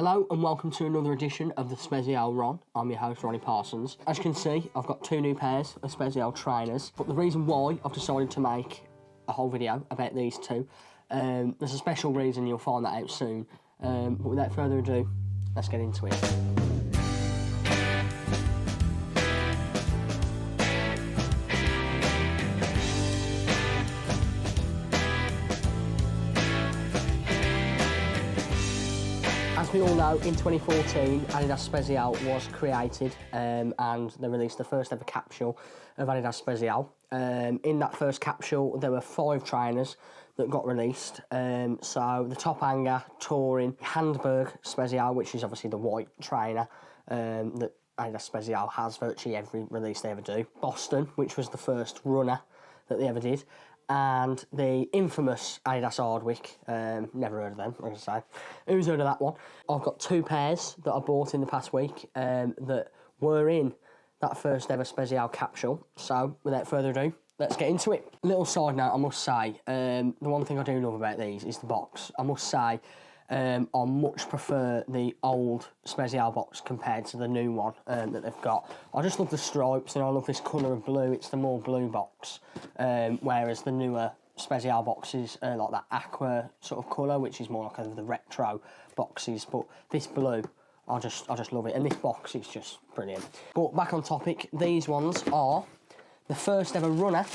Hello and welcome to another edition of the Spezial Ron. I'm your host, Ronnie Parsons. As you can see, I've got two new pairs of Spezial trainers, but the reason why I've decided to make a whole video about these two, there's a special reason, you'll find that out soon. But without further ado, let's get into it. As we all know, in 2014, Adidas Spezial was created and they released the first ever capsule of Adidas Spezial. In that first capsule, there were 5 trainers that got released. So the top hanger, touring, Hand-Burg SPZL, which is obviously the white trainer that Adidas Spezial has virtually every release they ever do. Boston, which was the first runner that they ever did. And the infamous Adidas Hardwick, never heard of them, like I say. Who's heard of that one? I've got 2 pairs that I bought in the past week that were in that first ever Spezial capsule. So, without further ado, let's get into it. Little side note, I must say, the one thing I do love about these is the box. I must say, I much prefer the old Spezial box compared to the new one that they've got. I just love the stripes and I love this colour of blue. It's the more blue box, whereas the newer Spezial boxes are like that aqua sort of colour, which is more like the retro boxes. But this blue, I just love it, and this box is just brilliant. But back on topic, these ones are the first ever runner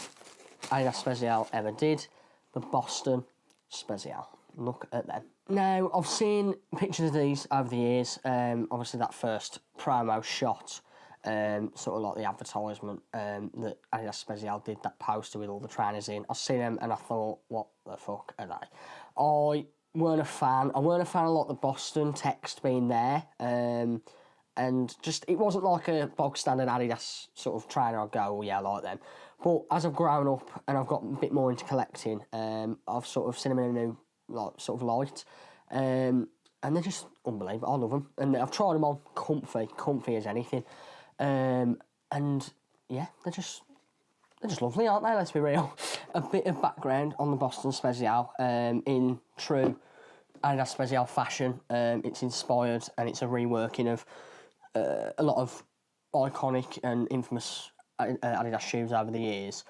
Adidas Spezial ever did, the Boston Spezial. Look at them. Now, I've seen pictures of these over the years. Obviously, that first promo shot, sort of like the advertisement that Adidas Spezial did, that poster with all the trainers in. I've seen them and I thought, what the fuck are they? I weren't a fan. I weren't a fan of like the Boston text being there. And just, it wasn't like a bog standard Adidas sort of trainer I'd go, oh yeah, I like them. But as I've grown up and I've got a bit more into collecting, I've sort of seen them in a new sort of light, and they're just unbelievable. I love them, and I've tried them on, comfy as anything, and yeah, they're just lovely, aren't they? Let's be real. A bit of background on the Boston Spezial, in true Adidas Spezial fashion, it's inspired and it's a reworking of a lot of iconic and infamous Adidas shoes over the years.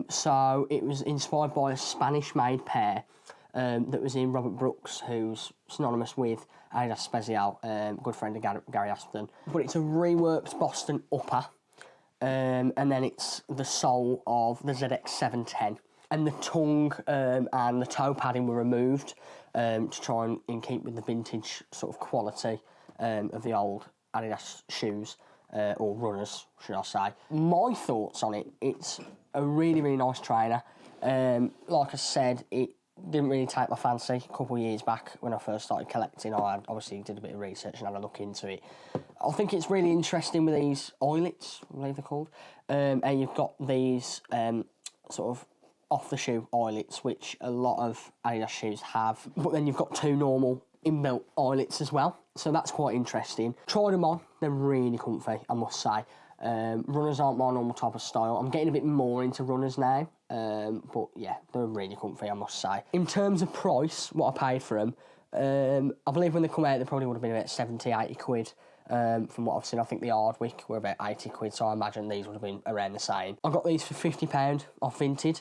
So it was inspired by a Spanish-made pair that was in Robert Brooks, who's synonymous with Adidas Spezial, good friend of Gary Aston. But it's a reworked Boston upper, and then it's the sole of the ZX710. And the tongue and the toe padding were removed to try and keep with the vintage sort of quality of the old Adidas shoes, or runners, should I say. My thoughts on it, it's a really, really nice trainer. Like I said, it didn't really take my fancy a couple of years back when I first started collecting. I obviously did a bit of research and had a look into it. I think it's really interesting with these eyelets, I believe they're called. And you've got these sort of off-the-shoe eyelets, which a lot of Adidas shoes have. But then you've got 2 normal inbuilt eyelets as well. So that's quite interesting. Tried them on, they're really comfy, I must say. Runners aren't my normal type of style. I'm getting a bit more into runners now, but yeah, they're really comfy, I must say. In terms of price, what I paid for them, I believe when they come out, they probably would have been about 70, 80 quid. From what I've seen, I think the Hardwick were about 80 quid, so I imagine these would have been around the same. I got these for £50 off Vinted.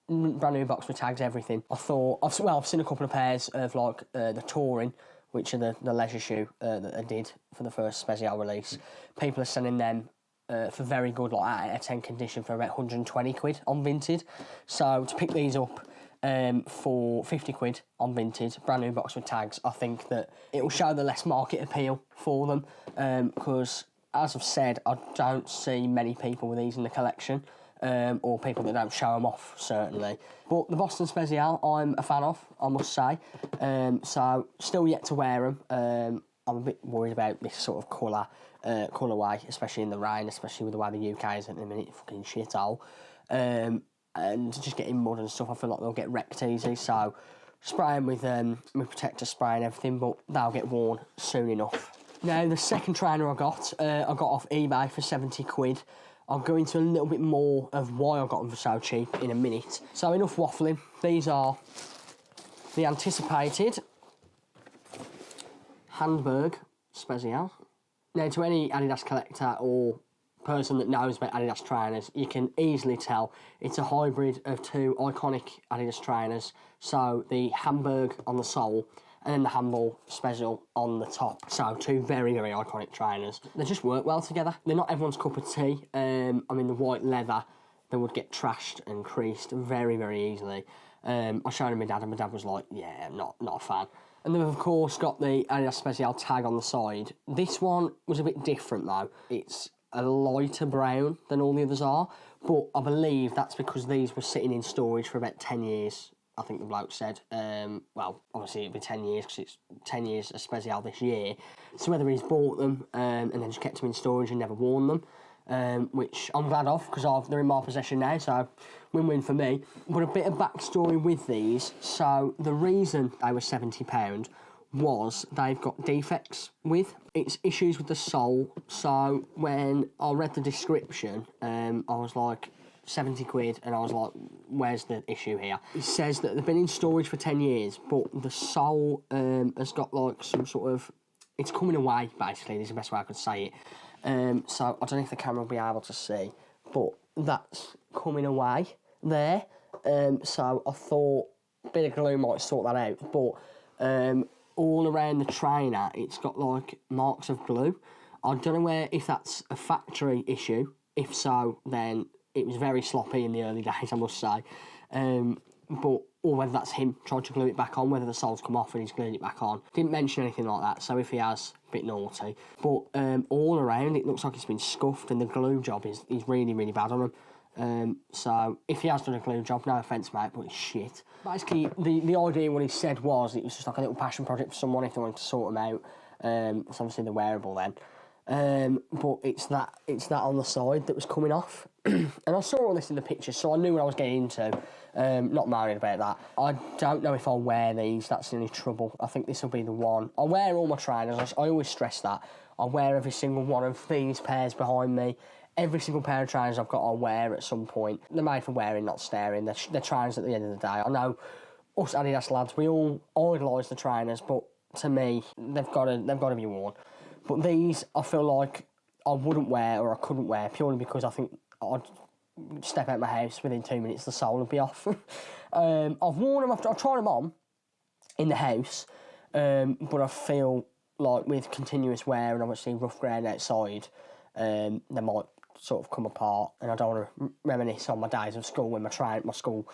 Brand new box with tags, everything. I thought, I've seen a couple of pairs of like the touring, which are the leisure shoe that I did for the first Spezial release. People are selling them for very good, like out of 10 condition, for about 120 quid on Vinted. So to pick these up for 50 quid on Vinted, brand new box with tags, I think that it will show the less market appeal for them, because as I've said, I don't see many people with these in the collection. Or people that don't show them off, certainly. But the Boston Spezial, I'm a fan of, I must say. So, still yet to wear them. I'm a bit worried about this sort of colourway, especially in the rain, especially with the way the UK is at the minute, fucking shithole. And just getting mud and stuff, I feel like they'll get wrecked easy. So, spray them with protector spray and everything, but they'll get worn soon enough. Now, the second trainer I got off eBay for 70 quid. I'll go into a little bit more of why I got them for so cheap in a minute. So enough waffling. These are the anticipated Handburg Spezial. Now, to any Adidas collector or person that knows about Adidas trainers, you can easily tell it's a hybrid of two iconic Adidas trainers. So the Hamburg on the sole and then the Handball Spezial on the top. So two very, very iconic trainers. They just work well together. They're not everyone's cup of tea. I mean, the white leather, they would get trashed and creased very, very easily. I showed him my dad, and my dad was like, yeah, not a fan. And they've, of course, got the Adidas Spezial tag on the side. This one was a bit different, though. It's a lighter brown than all the others are, but I believe that's because these were sitting in storage for about 10 years, I think the bloke said. Well, obviously it'd be 10 years because it's 10 years of Spezial this year. So whether he's bought them and then just kept them in storage and never worn them, which I'm glad of because they're in my possession now, so win-win for me. But a bit of backstory with these. So the reason they were £70 was they've got defects with. It's issues with the sole. So when I read the description, I was like, 70 quid, and I was like, where's the issue here? It says that they've been in storage for 10 years, but the sole has got like some sort of, it's coming away, basically, is the best way I could say it. So I don't know if the camera will be able to see, but that's coming away there. So I thought a bit of glue might sort that out, but all around the trainer, it's got like marks of glue. I don't know if that's a factory issue. If so, then it was very sloppy in the early days, I must say. Or whether that's him trying to glue it back on, whether the sole's come off and he's gluing it back on. Didn't mention anything like that, so if he has, a bit naughty. But all around, it looks like it's been scuffed, and the glue job is really, really bad on him. So if he has done a glue job, no offence, mate, but it's shit. Basically, the idea, what he said was, it was just like a little passion project for someone if they wanted to sort them out. It's obviously they're wearable then. But it's that on the side that was coming off. And I saw all this in the pictures, so I knew what I was getting into. Not married about that. I don't know if I'll wear these, that's the only trouble. I think this will be the one. I wear all my trainers, I always stress that. I wear every single one of these pairs behind me. Every single pair of trainers I've got, I'll wear at some point. They're made for wearing, not staring. They're trainers at the end of the day. I know us Adidas lads, we all idolise the trainers, but to me, they've got to be worn. But these, I feel like I wouldn't wear, or I couldn't wear, purely because I think I'd step out my house within 2 minutes, the sole would be off. I've worn them, I've tried them on in the house, but I feel like with continuous wear and obviously rough ground outside, they might sort of come apart, and I don't want to reminisce on my days of school when my school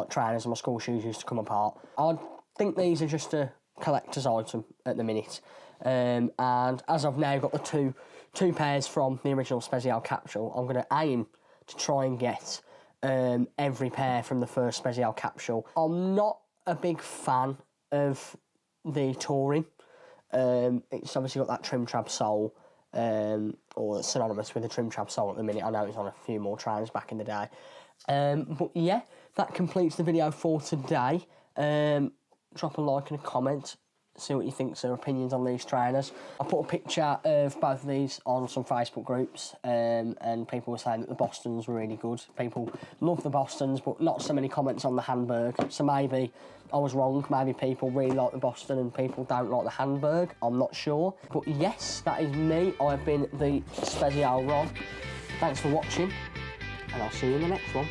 trainers and my school shoes used to come apart. I think these are just a collector's item at the minute. And as I've now got the two pairs from the original Spezial capsule, I'm going to aim to try and get every pair from the first Spezial capsule. I'm not a big fan of the touring. It's obviously got that trim trab sole, or synonymous with the trim trab sole at the minute. I know it's on a few more trainers back in the day. But yeah, that completes the video for today. Drop a like and a comment. See what you think, their opinions on these trainers. I put a picture of both of these on some Facebook groups, and people were saying that the Bostons were really good. People love the Bostons, but not so many comments on the Handburg. So maybe I was wrong. Maybe people really like the Boston and people don't like the Handburg. I'm not sure. But yes, that is me. I've been the Spezial Ron. Thanks for watching, and I'll see you in the next one.